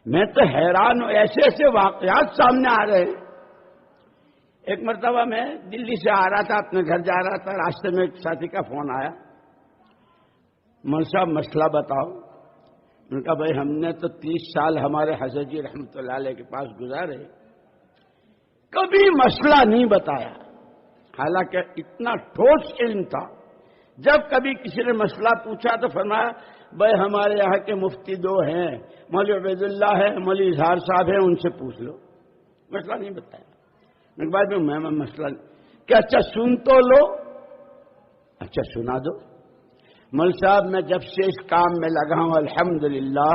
میں تو حیران ہوں، ایسے ایسے واقعات سامنے آ رہے ہیں۔ ایک مرتبہ میں دلی سے آ رہا تھا، اپنے گھر جا رہا تھا، راستے میں ایک ساتھی کا فون آیا، مول صاحب مسئلہ بتاؤ۔ ان کا بھائی ہم نے تو 30 سال ہمارے حضرت جی رحمۃ اللہ علیہ کے پاس گزارے، کبھی مسئلہ نہیں بتایا، حالانکہ اتنا ٹھوس علم تھا۔ جب کبھی کسی نے مسئلہ پوچھا تو فرمایا بھائی ہمارے یہاں کے مفتی 2 ہیں، مولوی عبید اللہ ہے، مولوی اظہار صاحب ہیں، ان سے پوچھ لو۔ مسئلہ نہیں بتایا۔ میں بعد میں مسئلہ کہ اچھا سن تو لو، اچھا سنا دو۔ مول صاحب میں جب سے اس کام میں لگا ہوں الحمدللہ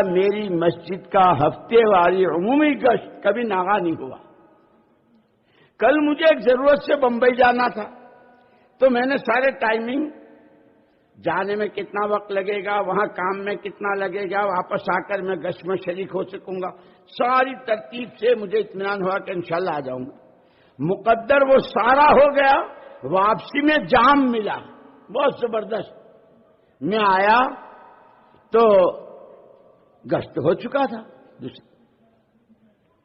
میری مسجد کا ہفتے واری عمومی گشت کبھی ناغا نہیں ہوا۔ کل مجھے ایک ضرورت سے بمبئی جانا تھا، تو میں نے سارے ٹائمنگ، جانے میں کتنا وقت لگے گا، وہاں کام میں کتنا لگے گا، واپس آ کر میں گشت میں شریک ہو سکوں گا، ساری ترتیب سے مجھے اطمینان ہوا کہ انشاءاللہ آ جاؤں گا۔ مقدر وہ سارا ہو گیا، واپسی میں جام ملا بہت زبردست۔ میں آیا تو گشت ہو چکا تھا۔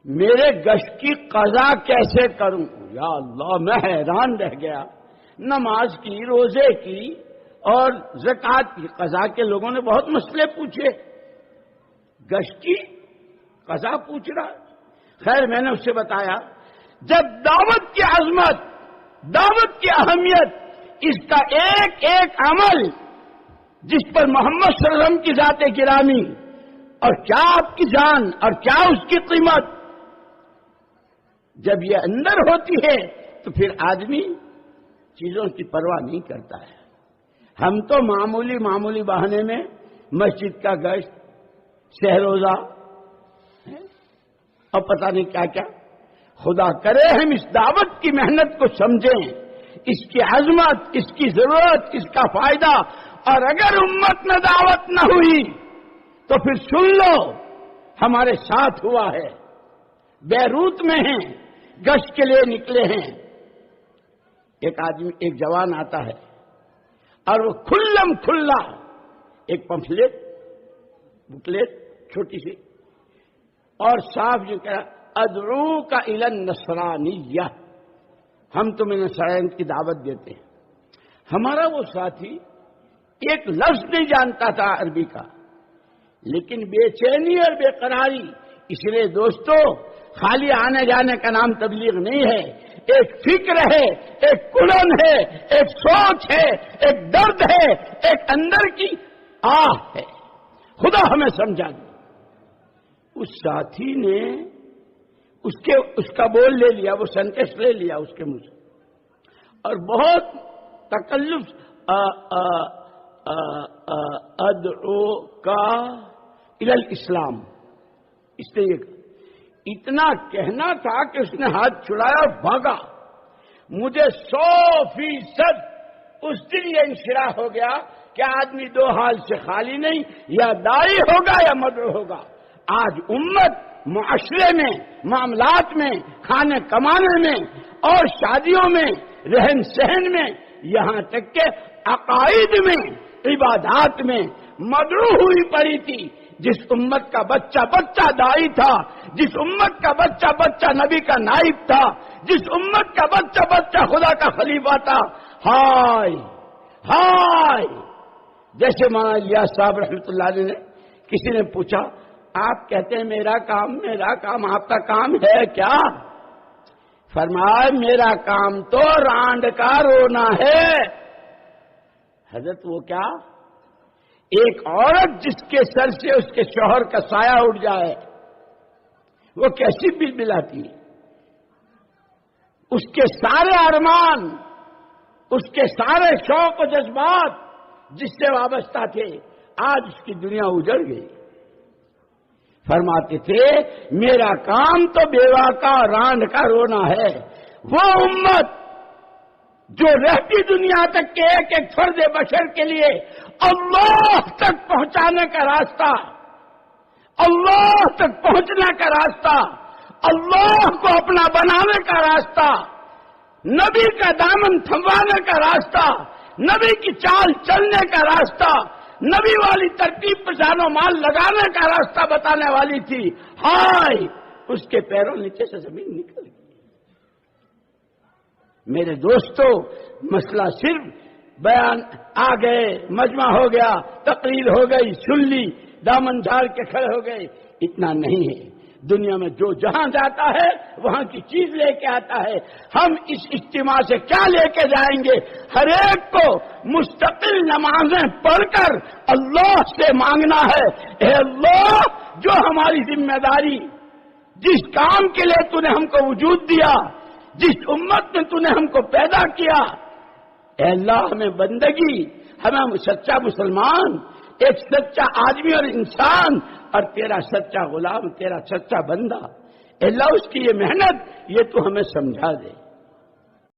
میرے گشت کی قضا کیسے کروں؟ یا اللہ، میں حیران رہ گیا۔ نماز کی، روزے کی اور زکوٰۃ کی قضا کے لوگوں نے بہت مسئلے پوچھے، گشت کی قضا پوچھ رہا۔ خیر میں نے اس سے بتایا جب دعوت کی عظمت، دعوت کی اہمیت، اس کا ایک ایک عمل جس پر محمد صلی اللہ علیہ وسلم کی ذات گرامی اور کیا آپ کی جان اور کیا اس کی قیمت، جب یہ اندر ہوتی ہے تو پھر آدمی چیزوں کی پرواہ نہیں کرتا ہے۔ ہم تو معمولی بہانے میں مسجد کا گشت، سحر روزہ اور پتہ نہیں کیا کیا۔ خدا کرے ہم اس دعوت کی محنت کو سمجھیں، اس کی عظمت، اس کی ضرورت، اس کا فائدہ، اور اگر امت میں دعوت نہ ہوئی تو پھر سن لو ہمارے ساتھ ہوا ہے۔ بیروت میں ہیں، گشت کے لیے نکلے ہیں، ایک جوان آتا ہے اور وہ کھلا ایک پمفلیٹ بکلیٹ چھوٹی سی اور صاف جو کہا ادعوک الی النصرانیہ، ہم تمہیں نصرانیت کی دعوت دیتے ہیں۔ ہمارا وہ ساتھی ایک لفظ نہیں جانتا تھا عربی کا، لیکن بے چینی اور بے قراری، اس لیے دوستو خالی آنے جانے کا نام تبلیغ نہیں ہے، ایک فکر ہے، ایک کڑن ہے، ایک سوچ ہے، ایک درد ہے، ایک اندر کی آہ ہے۔ خدا ہمیں سمجھا دے۔ اس ساتھی نے اس کا بول لے لیا، وہ سینٹینس لے لیا اس کے منہ سے، اور بہت تکلف ادعو کا الی الاسلام، اس نے یہ اتنا کہنا تھا کہ اس نے ہاتھ چھڑایا اور بھاگا۔ مجھے 100% اس دن یہ انشراح ہو گیا کہ آدمی 2 حال سے خالی نہیں، یا داعی ہوگا یا مدعو ہوگا۔ آج امت معاشرے میں، معاملات میں، کھانے کمانے میں اور شادیوں میں، رہن سہن میں، یہاں تک کہ عقائد میں، عبادات میں مدعو ہوئی پڑی تھی۔ جس امت کا بچہ داعی تھا، جس امت کا بچہ نبی کا نائب تھا، جس امت کا بچہ خدا کا خلیفہ تھا، ہائے جیسے مولانا الیاس صاحب رحمۃ اللہ علیہ نے، کسی نے پوچھا آپ کہتے ہیں میرا کام، آپ کا کام ہے کیا؟ فرمایا میرا کام تو رانڈ کا رونا ہے۔ حضرت وہ کیا؟ ایک عورت جس کے سر سے اس کے شوہر کا سایہ اٹھ جائے وہ کیسی بلبلاتی ہے؟ اس کے سارے ارمان، اس کے سارے شوق و جذبات جس سے وابستہ تھے، آج اس کی دنیا اجڑ گئی۔ فرماتے تھے میرا کام تو بیوہ کا رانڈ کا رونا ہے۔ وہ امت جو رہتی دنیا تک کے ایک ایک فرد بشر کے لیے اللہ تک پہنچانے کا راستہ، اللہ تک پہنچنے کا راستہ، اللہ کو اپنا بنانے کا راستہ، نبی کا دامن تھموانے کا راستہ، نبی کی چال چلنے کا راستہ، نبی والی ترتیب پر جان و مال لگانے کا راستہ بتانے والی تھی، ہائے اس کے پیروں نیچے سے زمین نکل گئی۔ میرے دوستو، مسئلہ صرف بیان آ گئے، مجمع ہو گیا، تقریر ہو گئی، سن لی، دامن جھاڑ کے کھڑے ہو گئے، اتنا نہیں ہے۔ دنیا میں جو جہاں جاتا ہے وہاں کی چیز لے کے آتا ہے۔ ہم اس اجتماع سے کیا لے کے جائیں گے؟ ہر ایک کو مستقل نمازیں پڑھ کر اللہ سے مانگنا ہے، اے اللہ جو ہماری ذمہ داری، جس کام کے لیے تو نے ہم کو وجود دیا، جس امت میں تو نے ہم کو پیدا کیا، اے اللہ ہمیں بندگی، ہمیں سچا مسلمان، ایک سچا آدمی اور انسان، اور تیرا سچا غلام، تیرا سچا بندہ، اے اللہ اس کی یہ محنت یہ تو ہمیں سمجھا دے۔